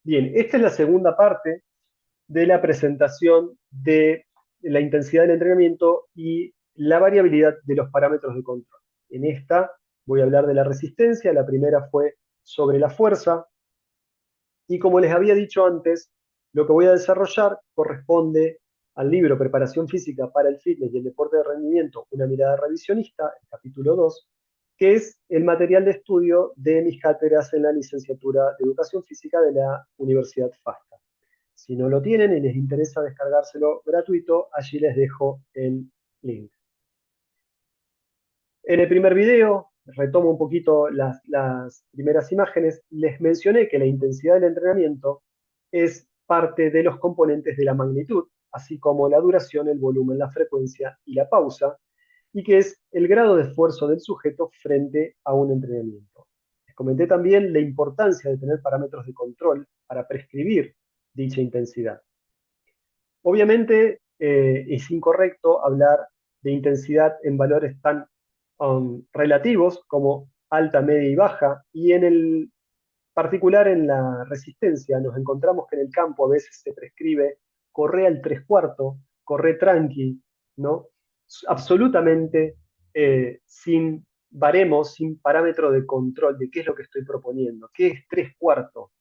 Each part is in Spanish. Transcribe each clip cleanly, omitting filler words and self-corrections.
Bien, esta es la segunda parte de la presentación de la intensidad del entrenamiento y la variabilidad de los parámetros de control. En esta voy a hablar de la resistencia, la primera fue sobre la fuerza, y como les había dicho antes, lo que voy a desarrollar corresponde al libro Preparación Física para el Fitness y el Deporte de Rendimiento, una mirada revisionista, el capítulo 2, que es el material de estudio de mis cátedras en la licenciatura de Educación Física de la Universidad FASTA. Si no lo tienen y les interesa descargárselo gratuito, allí les dejo el link. En el primer video, retomo un poquito las primeras imágenes, les mencioné que la intensidad del entrenamiento es parte de los componentes de la magnitud, así como la duración, el volumen, la frecuencia y la pausa, y que es el grado de esfuerzo del sujeto frente a un entrenamiento. Les comenté también la importancia de tener parámetros de control para prescribir dicha intensidad. Obviamente es incorrecto hablar de intensidad en valores tan relativos como alta, media y baja, y en el particular en la resistencia nos encontramos que en el campo a veces se prescribe corre al 3/4, corre tranqui, ¿no? Absolutamente sin baremos, sin parámetro de control de qué es lo que estoy proponiendo, qué es 3/4.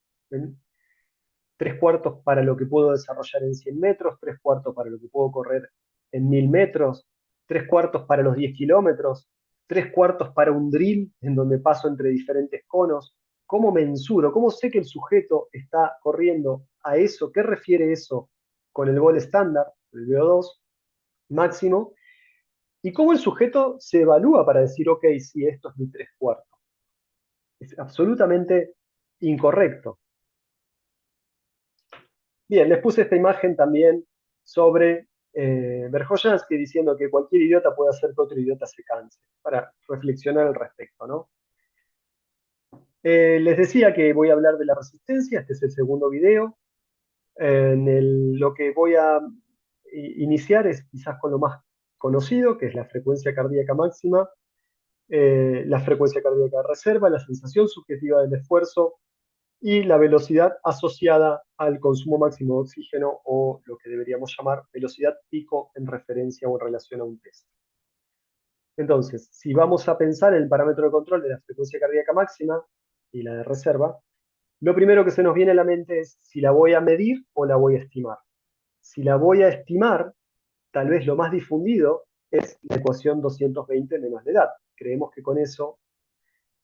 3/4 para lo que puedo desarrollar en 100 metros, 3/4 para lo que puedo correr en 1000 metros, 3/4 para los 10 kilómetros, 3/4 para un drill en donde paso entre diferentes conos. ¿Cómo mensuro? ¿Cómo sé que el sujeto está corriendo a eso? ¿Qué refiere eso con el gol estándar, el VO2 máximo? ¿Y cómo el sujeto se evalúa para decir, ok, sí, esto es mi 3/4? Es absolutamente incorrecto. Bien, les puse esta imagen también sobre Verjoyansky diciendo que cualquier idiota puede hacer que otro idiota se canse, para reflexionar al respecto, ¿no? Les decía que voy a hablar de la resistencia, este es el segundo video. Lo que voy a iniciar es quizás con lo más conocido, que es la frecuencia cardíaca máxima, la frecuencia cardíaca de reserva, la sensación subjetiva del esfuerzo, y la velocidad asociada al consumo máximo de oxígeno o lo que deberíamos llamar velocidad pico en referencia o en relación a un test. Entonces, si vamos a pensar en el parámetro de control de la frecuencia cardíaca máxima y la de reserva, lo primero que se nos viene a la mente es si la voy a medir o la voy a estimar. Si la voy a estimar, tal vez lo más difundido es la ecuación 220 menos la edad. Creemos que con eso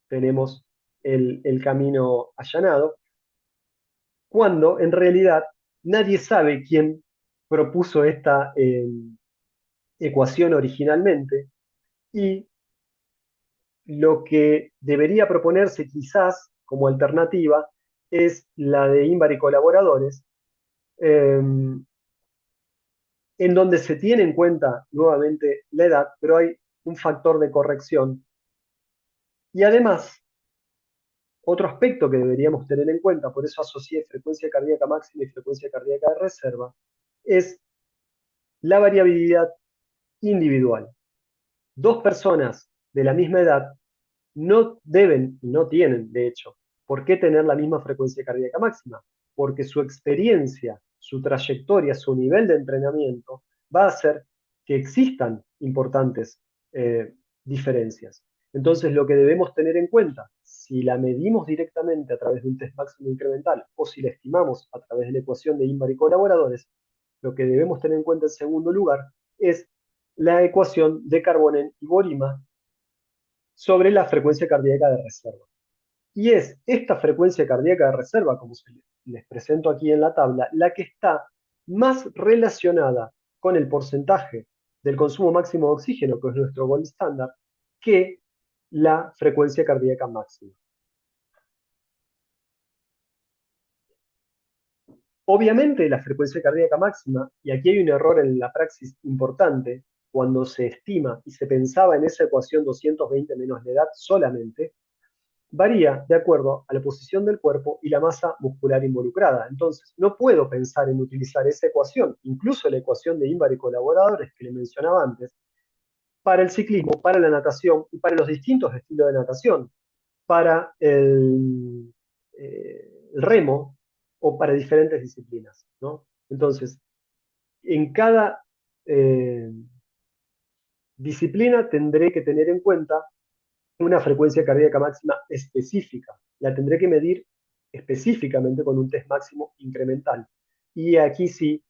tenemos el camino allanado, cuando en realidad nadie sabe quién propuso esta ecuación originalmente, y lo que debería proponerse quizás como alternativa es la de Inbar y colaboradores, eh, en donde se tiene en cuenta nuevamente la edad, pero hay un factor de corrección. Y además, otro aspecto que deberíamos tener en cuenta, por eso asocié frecuencia cardíaca máxima y frecuencia cardíaca de reserva, es la variabilidad individual. Dos personas de la misma edad no deben, no tienen, de hecho, por qué tener la misma frecuencia cardíaca máxima, porque su experiencia, su trayectoria, su nivel de entrenamiento va a hacer que existan importantes diferencias. Entonces, lo que debemos tener en cuenta, si la medimos directamente a través de un test máximo incremental o si la estimamos a través de la ecuación de Inbar y colaboradores, lo que debemos tener en cuenta en segundo lugar es la ecuación de Carbonen y Borima sobre la frecuencia cardíaca de reserva. Y es esta frecuencia cardíaca de reserva, como les presento aquí en la tabla, la que está más relacionada con el porcentaje del consumo máximo de oxígeno, que es nuestro gold estándar, que la frecuencia cardíaca máxima. Obviamente la frecuencia cardíaca máxima, y aquí hay un error en la praxis importante, cuando se estima y se pensaba en esa ecuación 220 menos la edad solamente, varía de acuerdo a la posición del cuerpo y la masa muscular involucrada. Entonces, no puedo pensar en utilizar esa ecuación, incluso la ecuación de Inbar y colaboradores que le mencionaba antes, para el ciclismo, para la natación y para los distintos estilos de natación, para el remo o para diferentes disciplinas, ¿no? Entonces, en cada eh, disciplina tendré que tener en cuenta una frecuencia cardíaca máxima específica. La tendré que medir específicamente con un test máximo incremental. Y aquí sí,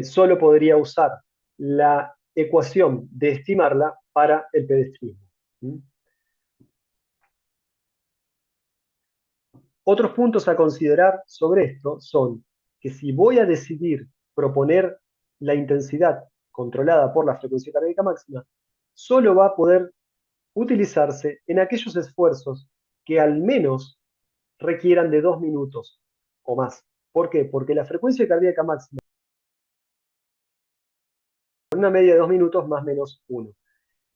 solo podría usar la ecuación de estimarla para el pedestrismo. ¿Mm? Otros puntos a considerar sobre esto son que si voy a decidir proponer la intensidad controlada por la frecuencia cardíaca máxima, solo va a poder utilizarse en aquellos esfuerzos que al menos requieran de 2 minutos o más. ¿Por qué? Porque la frecuencia cardíaca máxima es una media de 2 minutos más menos 1.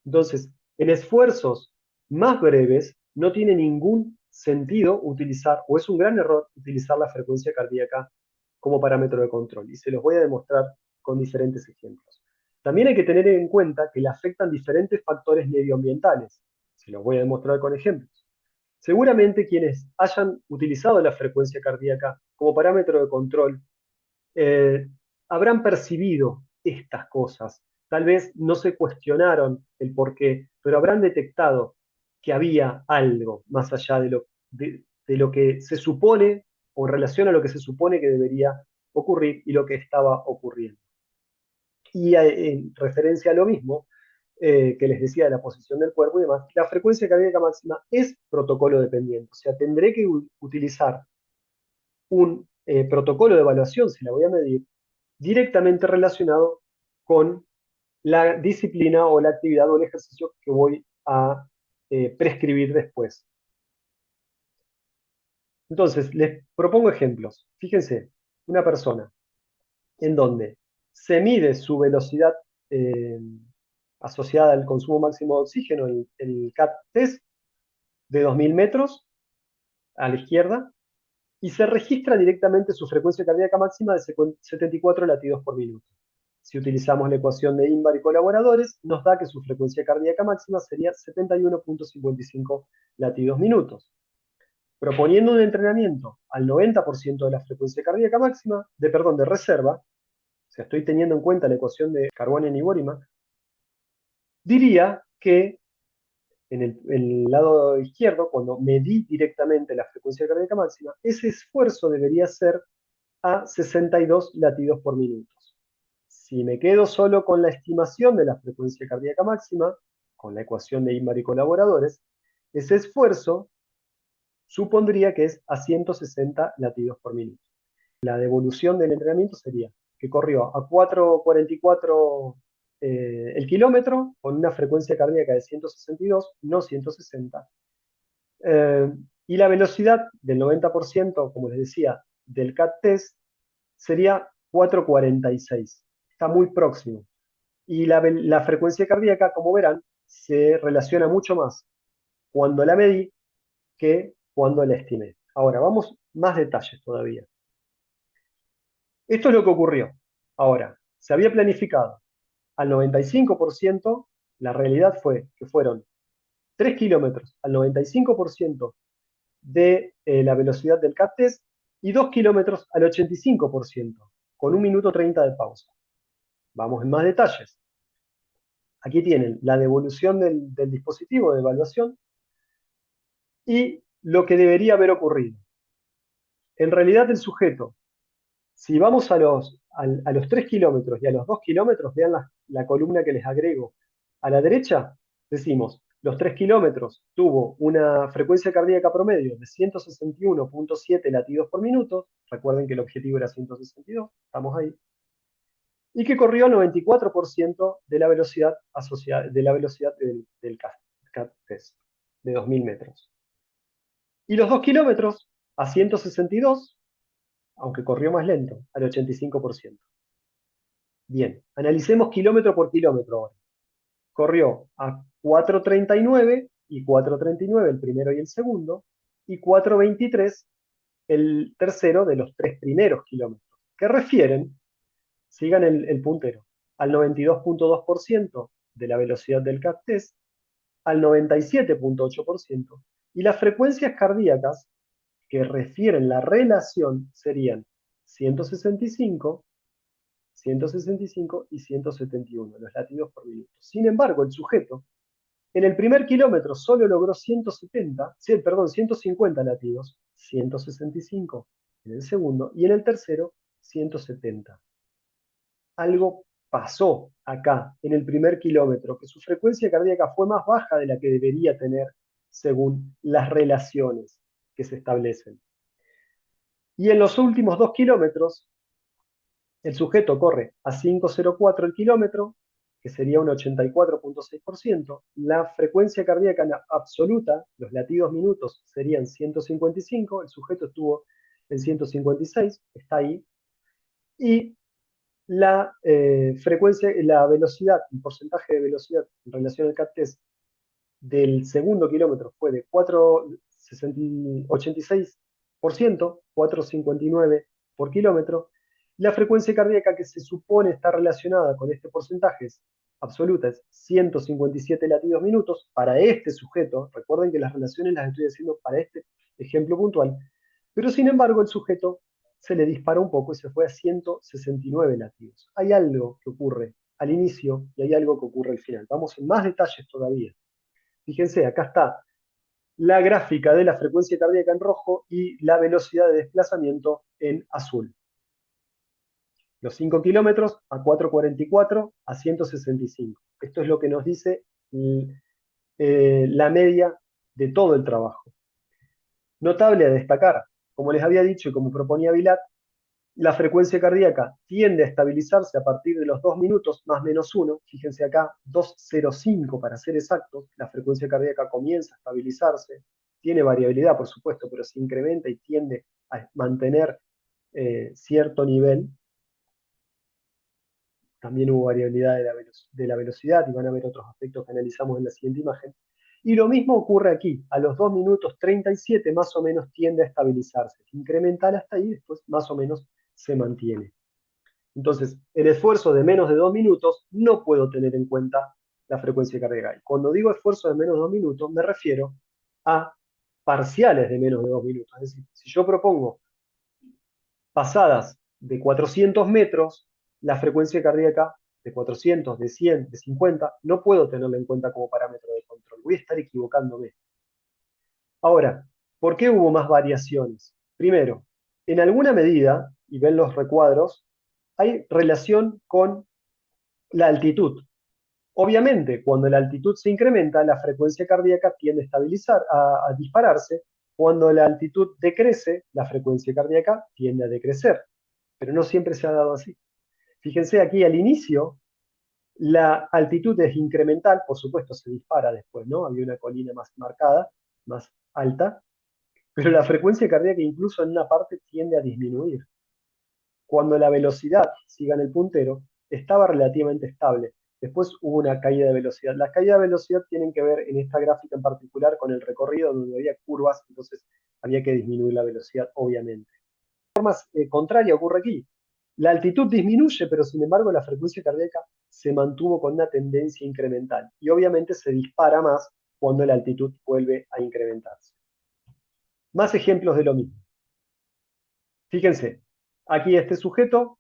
Entonces, en esfuerzos más breves no tiene ningún sentido utilizar, o es un gran error utilizar la frecuencia cardíaca como parámetro de control. Y se los voy a demostrar con diferentes ejemplos. También hay que tener en cuenta que le afectan diferentes factores medioambientales. Se los voy a demostrar con ejemplos. Seguramente quienes hayan utilizado la frecuencia cardíaca como parámetro de control eh, habrán percibido estas cosas. Tal vez no se cuestionaron el por qué, pero habrán detectado que había algo más allá de lo que se supone o en relación a lo que se supone que debería ocurrir y lo que estaba ocurriendo. Y en referencia a lo mismo que les decía de la posición del cuerpo y demás, la frecuencia cardíaca máxima es protocolo dependiente. O sea, tendré que utilizar un protocolo de evaluación, si la voy a medir, directamente relacionado con la disciplina o la actividad o el ejercicio que voy a prescribir después. Entonces, les propongo ejemplos. Fíjense, una persona en donde se mide su velocidad eh, asociada al consumo máximo de oxígeno, el CAT-TEST, de 2000 metros a la izquierda, y se registra directamente su frecuencia cardíaca máxima de 74 latidos por minuto. Si utilizamos la ecuación de Inbar y colaboradores, nos da que su frecuencia cardíaca máxima sería 71.55 latidos minutos. Proponiendo un entrenamiento al 90% de la frecuencia cardíaca máxima, de reserva, o sea, estoy teniendo en cuenta la ecuación de Carbonell y Borima, diría que en el lado izquierdo, cuando medí directamente la frecuencia cardíaca máxima, ese esfuerzo debería ser a 62 latidos por minuto. Si me quedo solo con la estimación de la frecuencia cardíaca máxima, con la ecuación de Inbar y colaboradores, ese esfuerzo supondría que es a 160 latidos por minuto. La devolución del entrenamiento sería que corrió a 4,44 el kilómetro con una frecuencia cardíaca de 162, no 160. Eh, y la velocidad del 90%, como les decía, del CAT test sería 4,46. Está muy próximo. Y la frecuencia cardíaca, como verán, se relaciona mucho más cuando la medí que cuando la estimé. Ahora, vamos más detalles todavía. Esto es lo que ocurrió. Ahora, se había planificado al 95%, la realidad fue que fueron 3 kilómetros al 95% de la velocidad del CAT test y 2 kilómetros al 85%, con 1 minuto 30 de pausa. Vamos en más detalles. Aquí tienen la devolución del dispositivo de evaluación y lo que debería haber ocurrido. En realidad el sujeto, si vamos a los 3 kilómetros y a los 2 kilómetros, vean la columna que les agrego a la derecha, decimos, los 3 kilómetros tuvo una frecuencia cardíaca promedio de 161.7 latidos por minuto, recuerden que el objetivo era 162, estamos ahí, y que corrió al 94% de la velocidad asociada, de la velocidad del CAT test, de 2000 metros. Y los 2 kilómetros a 162, aunque corrió más lento, al 85%. Bien, analicemos kilómetro por kilómetro ahora. Corrió a 4,39 y 4,39 el primero y el segundo, y 4,23 el tercero de los 3 primeros kilómetros, que refieren, sigan el puntero, al 92.2% de la velocidad del CAT test, al 97.8%, y las frecuencias cardíacas que refieren la relación serían 165, 165 y 171, los latidos por minuto. Sin embargo, el sujeto en el primer kilómetro solo logró 170, sí, perdón, 150 latidos, 165 en el segundo, y en el tercero 170. Algo pasó acá, en el primer kilómetro, que su frecuencia cardíaca fue más baja de la que debería tener según las relaciones que se establecen. Y en los últimos 2 kilómetros, el sujeto corre a 5,04 el kilómetro, que sería un 84,6%. La frecuencia cardíaca absoluta, los latidos minutos, serían 155. El sujeto estuvo en 156, está ahí. Y la frecuencia, la velocidad, el porcentaje de velocidad en relación al CAT-TES del segundo kilómetro fue de 4,86%, 4,59 por kilómetro. La frecuencia cardíaca que se supone está relacionada con este porcentaje absoluta es 157 latidos minutos para este sujeto. Recuerden que las relaciones las estoy haciendo para este ejemplo puntual, pero sin embargo el sujeto se le disparó un poco y se fue a 169 latidos. Hay algo que ocurre al inicio y hay algo que ocurre al final. Vamos en más detalles todavía. Fíjense, acá está la gráfica de la frecuencia cardíaca en rojo y la velocidad de desplazamiento en azul. Los 5 kilómetros a 4,44 a 165. Esto es lo que nos dice la media de todo el trabajo. Notable a destacar, como les había dicho y como proponía Vilat, la frecuencia cardíaca tiende a estabilizarse a partir de los 2 minutos más menos 1. Fíjense acá, 2,05 para ser exactos. La frecuencia cardíaca comienza a estabilizarse. Tiene variabilidad, por supuesto, pero se incrementa y tiende a mantener cierto nivel. También hubo variabilidad de la velocidad y van a ver otros aspectos que analizamos en la siguiente imagen. Y lo mismo ocurre aquí, a los 2 minutos 37 más o menos tiende a estabilizarse, incremental hasta ahí, después más o menos se mantiene. Entonces, el esfuerzo de menos de 2 minutos no puedo tener en cuenta la frecuencia cardíaca. Y cuando digo esfuerzo de menos de 2 minutos, me refiero a parciales de menos de 2 minutos. Es decir, si yo propongo pasadas de 400 metros, la frecuencia cardíaca de 400, de 100, de 50, no puedo tenerla en cuenta como parámetro de control. Voy a estar equivocándome. Ahora, ¿por qué hubo más variaciones? Primero, en alguna medida, y ven los recuadros, hay relación con la altitud. Obviamente, cuando la altitud se incrementa, la frecuencia cardíaca tiende a estabilizar, a dispararse. Cuando la altitud decrece, la frecuencia cardíaca tiende a decrecer. Pero no siempre se ha dado así. Fíjense aquí al inicio, la altitud es incremental, por supuesto se dispara después, ¿no? Había una colina más marcada, más alta, pero la frecuencia cardíaca incluso en una parte tiende a disminuir. Cuando la velocidad, siga en el puntero, estaba relativamente estable. Después hubo una caída de velocidad. Las caídas de velocidad tienen que ver en esta gráfica en particular con el recorrido donde había curvas, entonces había que disminuir la velocidad, obviamente. De forma contraria ocurre aquí. La altitud disminuye, pero sin embargo la frecuencia cardíaca se mantuvo con una tendencia incremental y obviamente se dispara más cuando la altitud vuelve a incrementarse. Más ejemplos de lo mismo. Fíjense, aquí este sujeto,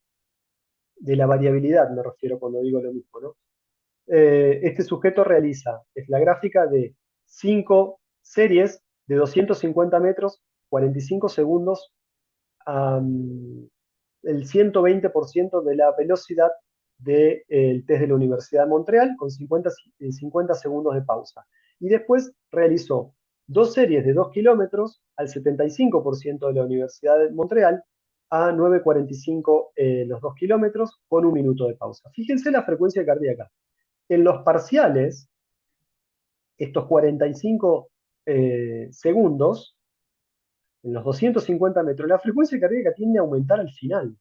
de la variabilidad me refiero cuando digo lo mismo, ¿no? Este sujeto realiza, es la gráfica de 5 series de 250 metros, 45 segundos, el 120% de la velocidad del test de la Universidad de Montreal, con 50 segundos de pausa. Y después realizó 2 series de 2 kilómetros al 75% de la Universidad de Montreal, a 9,45 los 2 kilómetros, con 1 minuto de pausa. Fíjense la frecuencia cardíaca. En los parciales, estos 45 segundos, en los 250 metros, la frecuencia cardíaca tiende a aumentar al final,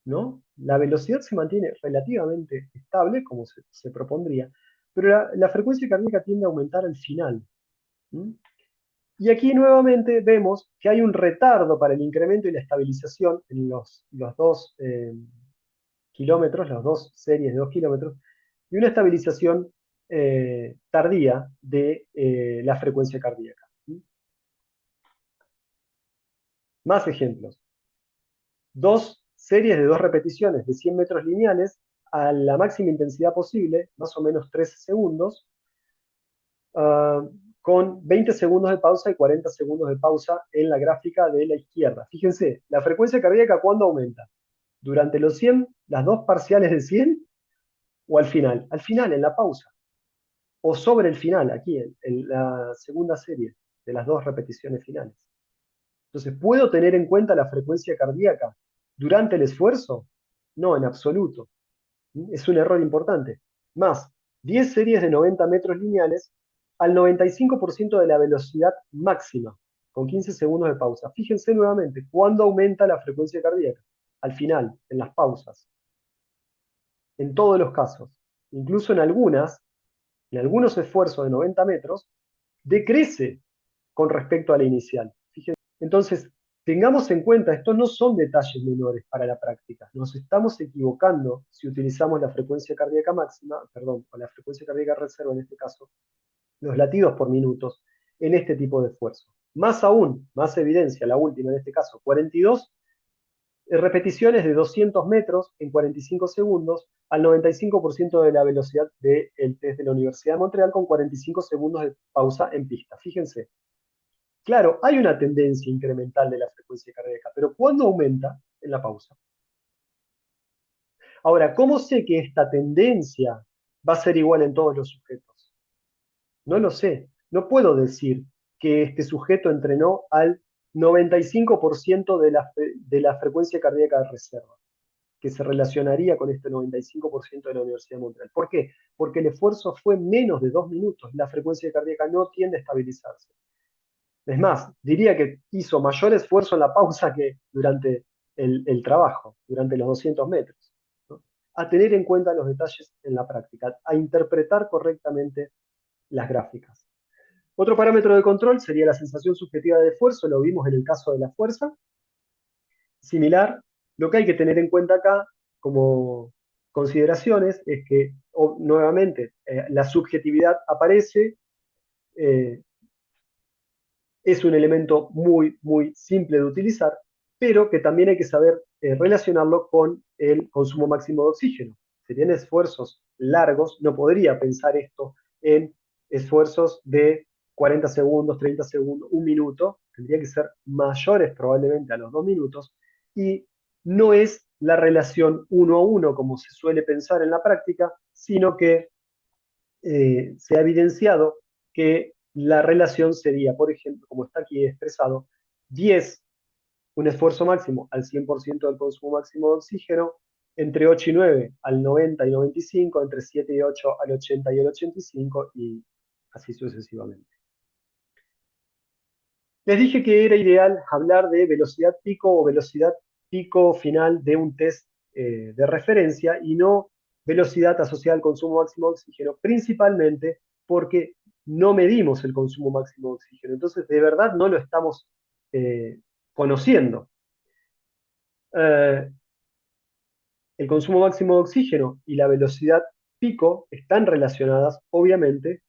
¿no? La velocidad se mantiene relativamente estable, como se propondría, pero la frecuencia cardíaca tiende a aumentar al final. ¿Mm? Y aquí nuevamente vemos que hay un retardo para el incremento y la estabilización en los 2 kilómetros, las 2 series de 2 kilómetros, y una estabilización tardía de la frecuencia cardíaca. Más ejemplos. Dos series de dos repeticiones de 100 metros lineales a la máxima intensidad posible, más o menos 13 segundos, uh, con 20 segundos de pausa y 40 segundos de pausa en la gráfica de la izquierda. Fíjense, la frecuencia cardíaca, ¿cuándo aumenta? ¿Durante los 100, las dos parciales de 100 o al final? Al final, en la pausa. O sobre el final, aquí, en la segunda serie de las dos repeticiones finales. Entonces, ¿puedo tener en cuenta la frecuencia cardíaca durante el esfuerzo? No, en absoluto. Es un error importante. Más, 10 series de 90 metros lineales al 95% de la velocidad máxima, con 15 segundos de pausa. Fíjense nuevamente, ¿cuándo aumenta la frecuencia cardíaca? Al final, en las pausas. En todos los casos. Incluso en algunos esfuerzos de 90 metros, decrece con respecto a la inicial. Fíjense. Entonces, tengamos en cuenta, estos no son detalles menores para la práctica. Nos estamos equivocando si utilizamos la frecuencia cardíaca máxima, perdón, o la frecuencia cardíaca reserva en este caso, los latidos por minutos en este tipo de esfuerzo. Más aún, más evidencia, la última en este caso, 42 repeticiones de 200 metros en 45 segundos al 95% de la velocidad del test de la Universidad de Montreal con 45 segundos de pausa en pista. Fíjense, claro, hay una tendencia incremental de la frecuencia cardíaca, pero ¿cuándo aumenta? En la pausa. Ahora, ¿cómo sé que esta tendencia va a ser igual en todos los sujetos? No lo sé. No puedo decir que este sujeto entrenó al 95% de la frecuencia cardíaca de reserva, que se relacionaría con este 95% de la Universidad de Montreal. ¿Por qué? Porque el esfuerzo fue menos de 2 minutos. La frecuencia cardíaca no tiende a estabilizarse. Es más, diría que hizo mayor esfuerzo en la pausa que durante el trabajo, durante los 200 metros. ¿No? A tener en cuenta los detalles en la práctica, a interpretar correctamente las gráficas. Otro parámetro de control sería la sensación subjetiva de esfuerzo, lo vimos en el caso de la fuerza. Similar, lo que hay que tener en cuenta acá como consideraciones es que, nuevamente, la subjetividad aparece, eh, es un elemento muy, muy simple de utilizar, pero que también hay que saber relacionarlo con el consumo máximo de oxígeno. Si tiene esfuerzos largos, no podría pensar esto en esfuerzos de 40 segundos, 30 segundos, un minuto, tendría que ser mayores probablemente a los 2 minutos, y no es la relación uno a uno como se suele pensar en la práctica, sino que se ha evidenciado que la relación sería, por ejemplo, como está aquí expresado, 10, un esfuerzo máximo al 100% del consumo máximo de oxígeno, entre 8 y 9 al 90 y 95, entre 7 y 8 al 80 y el 85, y así sucesivamente. Les dije que era ideal hablar de velocidad pico o velocidad pico final de un test de referencia y no velocidad asociada al consumo máximo de oxígeno, principalmente porque no medimos el consumo máximo de oxígeno. Entonces, de verdad no lo estamos eh, conociendo. Eh, el consumo máximo de oxígeno y la velocidad pico están relacionadas, obviamente.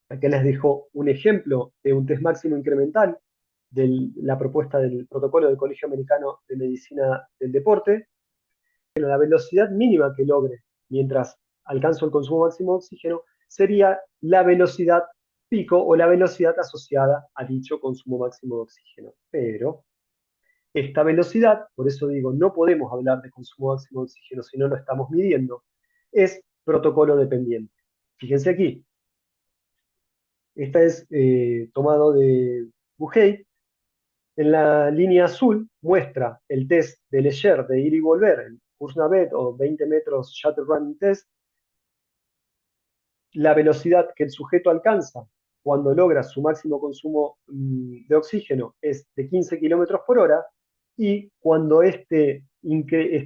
Acá les dejo un ejemplo de un test máximo incremental de la propuesta del protocolo del Colegio Americano de Medicina del Deporte. La velocidad mínima que logre mientras alcanzo el consumo máximo de oxígeno sería la velocidad pico o la velocidad asociada a dicho consumo máximo de oxígeno. Pero esta velocidad, por eso digo, no podemos hablar de consumo máximo de oxígeno si no lo estamos midiendo, es protocolo dependiente. Fíjense aquí, esta es tomado de Buhey. En la línea azul muestra el test de Leger de ir y volver, el Kursnavet o 20 metros shuttle running test, la velocidad que el sujeto alcanza cuando logra su máximo consumo de oxígeno es de 15 kilómetros por hora, y cuando este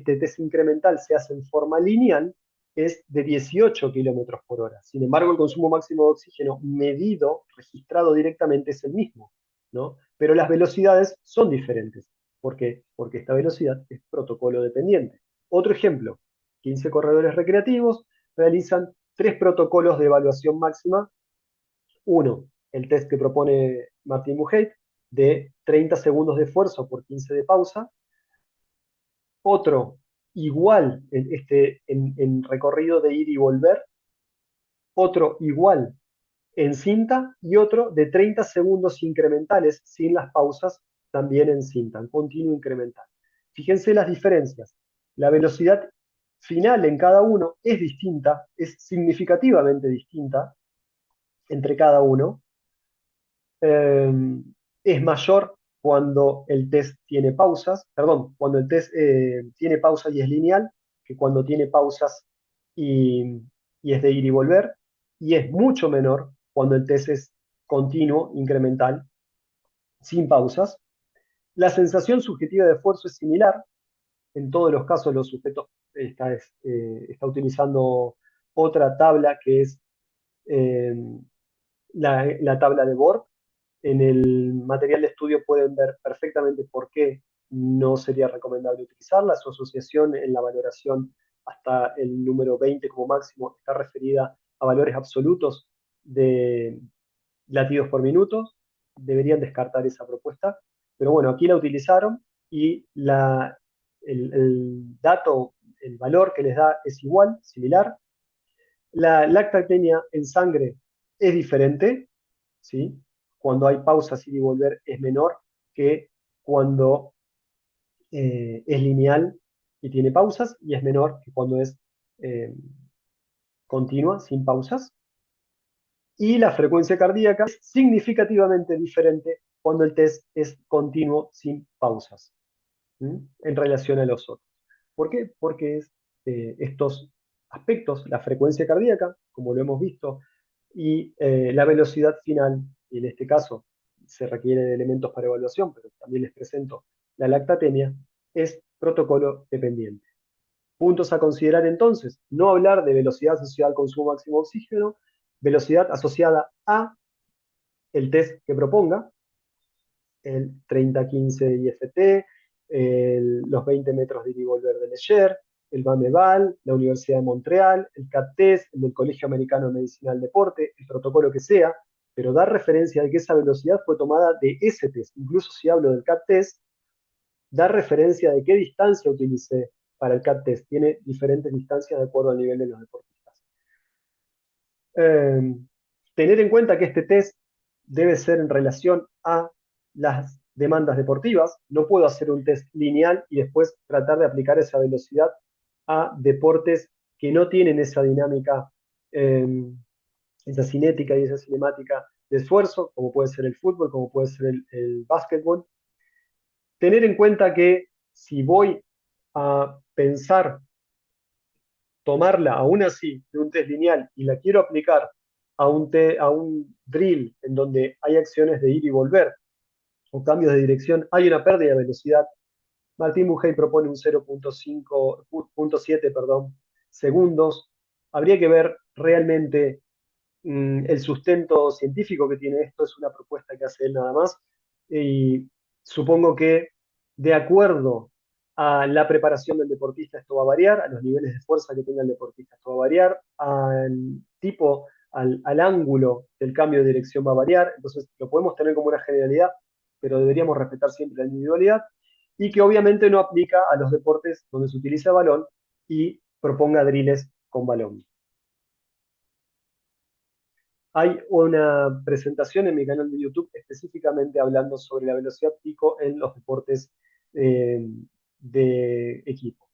test incremental se hace en forma lineal es de 18 kilómetros por hora. Sin embargo, el consumo máximo de oxígeno medido, registrado directamente, es el mismo, ¿no? Pero las velocidades son diferentes. ¿Por qué? Porque esta velocidad es protocolo dependiente. Otro ejemplo, 15 corredores recreativos realizan 3 protocolos de evaluación máxima. Uno, el test que propone Martin Buhey, de 30 segundos de esfuerzo por 15 de pausa, otro igual en recorrido de ir y volver, otro igual en cinta y otro de 30 segundos incrementales sin las pausas también en cinta, en continuo incremental. Fíjense las diferencias. La velocidad final en cada uno es distinta, es significativamente distinta entre cada uno. Eh, es mayor cuando el test tiene pausas, perdón, cuando el test tiene pausas y es lineal, que cuando tiene pausas y es de ir y volver, y es mucho menor cuando el test es continuo, incremental, sin pausas. La sensación subjetiva de esfuerzo es similar. En todos los casos los sujetos está utilizando otra tabla que es eh, la tabla de Borg. En el material de estudio pueden ver perfectamente por qué no sería recomendable utilizarla. Su asociación en la valoración hasta el número 20 como máximo está referida a valores absolutos de latidos por minuto. Deberían descartar esa propuesta. Pero bueno, aquí la utilizaron y el dato, el valor que les da es igual, similar. La lactatemia en sangre es diferente, ¿sí? Cuando hay pausas ir y volver es menor que cuando es lineal y tiene pausas, y es menor que cuando es eh, continua, sin pausas. Y la frecuencia cardíaca es significativamente diferente cuando el test es continuo, sin pausas, ¿m? En relación a los otros. ¿Por qué? Porque estos aspectos, la frecuencia cardíaca, como lo hemos visto, y la velocidad final, y en este caso se requiere de elementos para evaluación, pero también les presento la lactatemia, es protocolo dependiente. Puntos a considerar entonces, no hablar de velocidad asociada al consumo máximo de oxígeno, velocidad asociada a el test que proponga, el 30-15 IFT, los 20 metros de ida y volver de Leger, el BAMEVAL, la Universidad de Montreal, el CAT-TEST, el del Colegio Americano de Medicina del Deporte, el protocolo que sea, pero dar referencia de que esa velocidad fue tomada de ese test. Incluso si hablo del CAT-TEST, dar referencia de qué distancia utilicé para el CAT-TEST. Tiene diferentes distancias de acuerdo al nivel de los deportistas. Eh, Tener en cuenta que este test debe ser en relación a las demandas deportivas. No puedo hacer un test lineal y después tratar de aplicar esa velocidad a deportes que no tienen esa dinámica, eh, esa cinética y esa cinemática de esfuerzo, como puede ser el fútbol, como puede ser el básquetbol. Tener en cuenta que si voy a pensar tomarla aún así de un test lineal y la quiero aplicar a un drill en donde hay acciones de ir y volver o cambios de dirección, hay una pérdida de velocidad. Martín Bujay propone un 0.7, perdón, segundos. Habría que ver realmente el sustento científico que tiene esto, es una propuesta que hace él nada más. Y supongo que de acuerdo a la preparación del deportista esto va a variar, a los niveles de fuerza que tenga el deportista esto va a variar, al tipo, al ángulo del cambio de dirección va a variar, entonces lo podemos tener como una generalidad, pero deberíamos respetar siempre la individualidad, y que obviamente no aplica a los deportes donde se utiliza balón y proponga drills con balón. Hay una presentación en mi canal de YouTube específicamente hablando sobre la velocidad pico en los deportes eh, de equipo,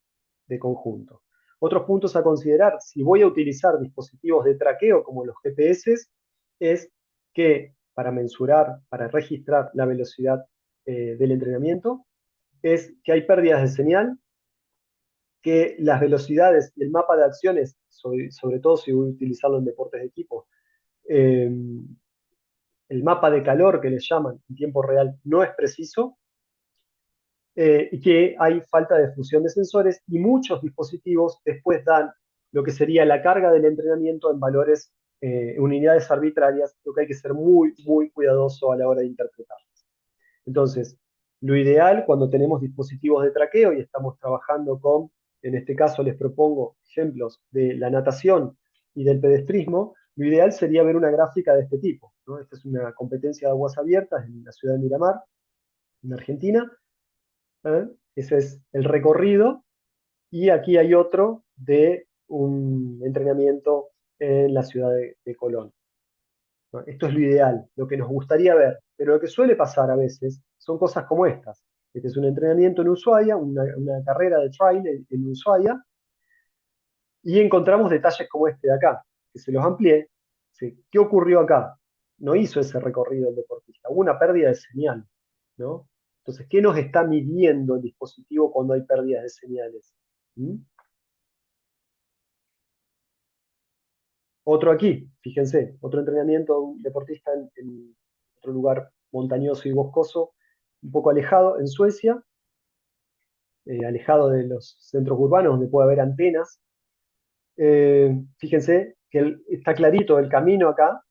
de conjunto. Otros puntos a considerar, si voy a utilizar dispositivos de traqueo como los GPS, es que para mensurar, para registrar la velocidad del entrenamiento, es que hay pérdidas de señal, que las velocidades y el mapa de acciones, sobre todo si voy a utilizarlo en deportes de equipo, eh, el mapa de calor que le llaman en tiempo real no es preciso, y que hay falta de fusión de sensores y muchos dispositivos después dan lo que sería la carga del entrenamiento en valores, en unidades arbitrarias, lo que hay que ser muy, muy cuidadoso a la hora de interpretarlas. Entonces, lo ideal cuando tenemos dispositivos de traqueo y estamos trabajando con, en este caso les propongo ejemplos de la natación y del pedestrismo, lo ideal sería ver una gráfica de este tipo, ¿no? Esta es una competencia de aguas abiertas en la ciudad de Miramar, en Argentina. ¿Eh? Ese es el recorrido. Y aquí hay otro de un entrenamiento en la ciudad de Colón, ¿no? Esto es lo ideal, lo que nos gustaría ver. Pero lo que suele pasar a veces son cosas como estas. Este es un entrenamiento en Ushuaia, una carrera de trail en Ushuaia, y encontramos detalles como este de acá, que se los amplié. Sí, ¿qué ocurrió acá? No hizo ese recorrido el deportista, hubo una pérdida de señal, ¿no? Entonces, ¿qué nos está midiendo el dispositivo cuando hay pérdidas de señales? ¿Mm? Otro aquí, fíjense, otro entrenamiento de un deportista en otro lugar montañoso y boscoso, un poco alejado, en Suecia, alejado de los centros urbanos donde puede haber antenas. Fíjense que está clarito el camino acá,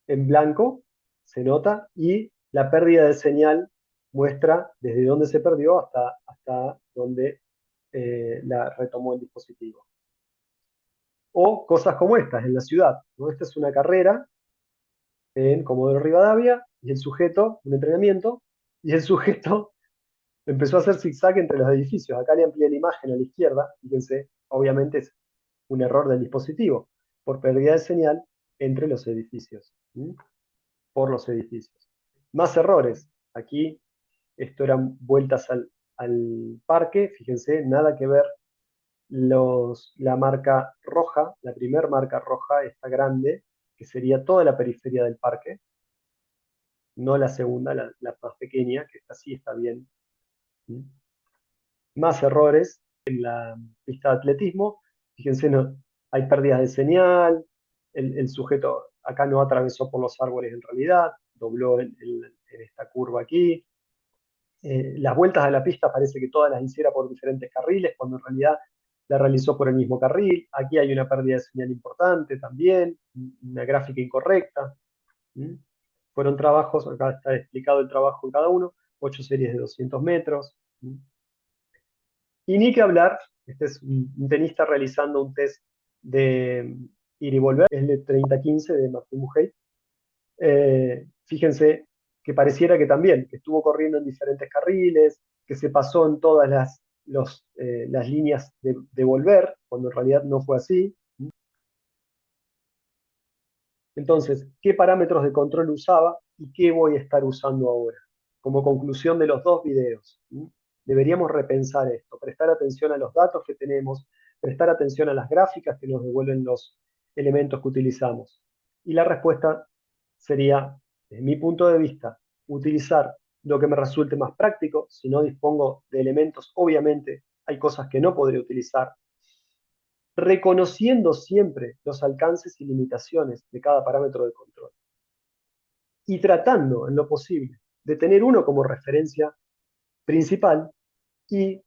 en blanco, se nota, y la pérdida de señal muestra desde dónde se perdió hasta dónde la retomó el dispositivo. O cosas como estas en la ciudad, ¿no? Esta es una carrera en Comodoro Rivadavia, y el sujeto, un entrenamiento, y el sujeto empezó a hacer zigzag entre los edificios. Acá le amplié la imagen a la izquierda, fíjense, obviamente es un error del dispositivo, por pérdida de señal entre los edificios, ¿sí? Por los edificios. Más errores. Aquí, esto eran vueltas al parque, fíjense, nada que ver la marca roja, la primer marca roja, esta grande, que sería toda la periferia del parque, no la segunda, la más pequeña, que está así, está bien. ¿Sí? Más errores en la pista de atletismo. Fíjense, no, hay pérdidas de señal, el sujeto acá no atravesó por los árboles en realidad, dobló en esta curva aquí. Las vueltas a la pista parece que todas las hiciera por diferentes carriles, cuando en realidad la realizó por el mismo carril. Aquí hay una pérdida de señal importante también, una gráfica incorrecta. ¿Mm? Fueron trabajos, acá está explicado el trabajo en cada uno, 8 series de 200 metros. ¿Mm? Y ni que hablar, este es un tenista realizando un test de ir y volver, es el 30-15 de Martín Mujer. Fíjense que pareciera que también, que estuvo corriendo en diferentes carriles, que se pasó en todas las líneas de volver, cuando en realidad no fue así. Entonces, ¿qué parámetros de control usaba y qué voy a estar usando ahora? Como conclusión de los dos videos, ¿sí? Deberíamos repensar esto, prestar atención a los datos que tenemos, prestar atención a las gráficas que nos devuelven los elementos que utilizamos. Y la respuesta sería, desde mi punto de vista, utilizar lo que me resulte más práctico. Si no dispongo de elementos, obviamente hay cosas que no podré utilizar, reconociendo siempre los alcances y limitaciones de cada parámetro de control y tratando en lo posible de tener uno como referencia principal y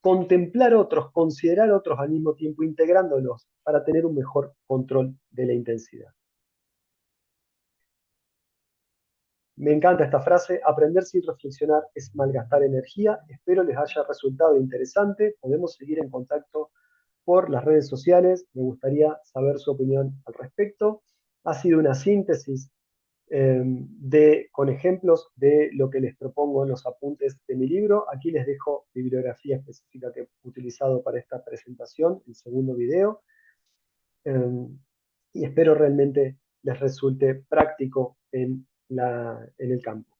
contemplar otros, considerar otros al mismo tiempo, integrándolos para tener un mejor control de la intensidad. Me encanta esta frase, aprender sin reflexionar es malgastar energía. Espero les haya resultado interesante. Podemos seguir en contacto por las redes sociales. Me gustaría saber su opinión al respecto. Ha sido una síntesis con ejemplos de lo que les propongo en los apuntes de mi libro. Aquí les dejo bibliografía específica que he utilizado para esta presentación, el segundo video, eh, y espero realmente les resulte práctico en el campo.